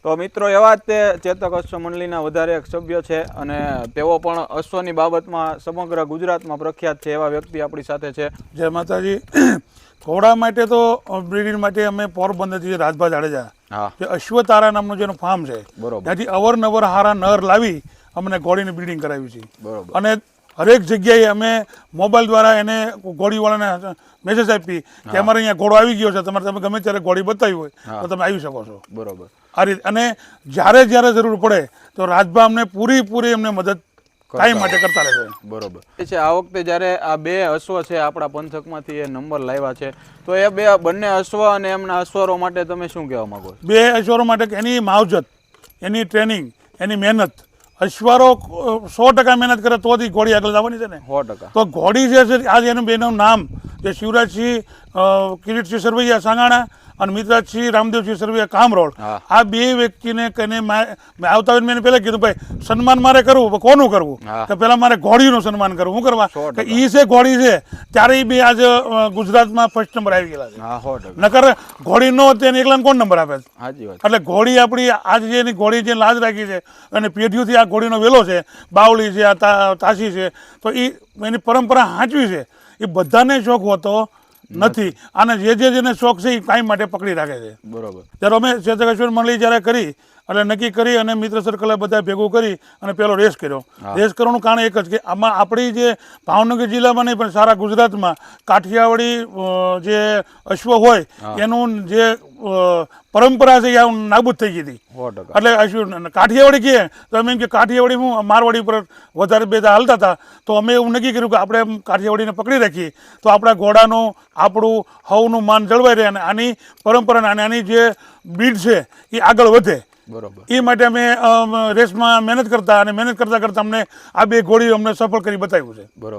તો મિત્રો એવા જ તે ચેતક અશ્વ મંડળીના વધારે એક સભ્ય છે અને તેઓ પણ અશ્વની બાબતમાં સમગ્ર ગુજરાતમાં પ્રખ્યાત છે એવા વ્યક્તિ આપણી સાથે છે. જય માતાજી. ઘોડા માટે તો બ્રીડિંગ માટે અમે પોરબંદરથી રાજભા જાડેજા હા જે અશ્વતારા નામનું જેનું ફાર્મ છે બરોબર ત્યાંથી અવરનવર હારા નર લાવી અમને ઘોડીની બ્રીડિંગ કરાવી છે. બરોબર અને હરેક જગ્યાએ અમે મોબાઈલ દ્વારા એને ઘોડીવાળાને મેસેજ આપી કે અમારે અહીંયા ઘોડો આવી ગયો છે, તમારે તમે ગમે ત્યારે ઘોડી બતાવી હોય તો તમે આવી શકો છો. બરોબર આ રીતે અને જ્યારે જરૂર પડે તો રાજભા અમને પૂરી અમને મદદ કાયમ માટે કરતા રહે છે. બરોબર છે. આ વખતે જ્યારે આ બે અશ્વ છે આપણા પંથકમાંથી એ નંબર લાવ્યા છે તો એ બંને અશ્વ અને એમના અશ્વરો માટે તમે શું કહેવા માંગો છો? બે અશ્વરો માટે એની માવજત, એની ટ્રેનિંગ, એની મહેનત, અશ્વરો 100% મહેનત કરે તો જ ઘોડી આગળ જવાની છે ને. 100%. તો ઘોડી જે છે આજે એનું બેનું નામ જે શિવરાજસિંહ કિરીટસિંહ સરવૈયા સાંગાણા અને મિત્રાજસિંહ રામદેવસિંહ સરવૈયા કામરોડ, આ બે વ્યક્તિને કહીને આવતા મેં પહેલાં કીધું ભાઈ સન્માન મારે કરવું, કોનું કરવું કે પહેલાં મારે ઘોડીનું સન્માન કરવું. શું કરવા કે એ છે ઘોડી છે ત્યારે એ બે આજે ગુજરાતમાં ફર્સ્ટ નંબર આવી ગયેલા છે. નકર ઘોડી નો તેને એકલા કોણ નંબર આપે છે? એટલે ઘોડી આપણી આજે જે એની ઘોડી જે લાજ રાખી છે અને પેઢીઓથી આ ઘોડીનો વેલો છે, બાવળી છે, આ તાસી છે, તો એ એની પરંપરા સાચવી છે. એ બધાને શોખ હોતો નથી અને જેને શોખ છે એ કાંઈ માટે પકડી રાખે છે. બરોબર. ત્યારે અમે ચેતક અશ્વ મંડળી જ્યારે કરી એટલે નક્કી કરી અને મિત્ર સર્કલે બધા ભેગું કરી અને પેલો રેસ કર્યો. રેસ કરવાનું કારણ એક જ કે આમાં આપણી જે ભાવનગર જિલ્લામાં નહીં પણ સારા ગુજરાતમાં કાઠિયાવાડી જે અશ્વ હોય એનું જે પરંપરા છે એ નાબૂદ થઈ ગઈ હતી. એટલે અશ્વ કાઠિયાવાડી કહે તો અમે એમ કે કાઠિયાવાડી હું મારવાડી પર વધારે બેદા હાલતા હતા તો અમે એવું નક્કી કર્યું કે આપણે કાઠિયાવાડીને પકડી રાખીએ તો આપણા ઘોડાનું આપણું હવનું માન જળવાઈ રહે અને આની પરંપરા અને આની જે બ્રીડ છે એ આગળ વધે. બરોબર. એ માટે અમે રેસમાં મહેનત કરતા અને મહેનત કરતા અમને આ બે ઘોડી અમને સફળ કરી બતાવ્યું છે. બરોબર.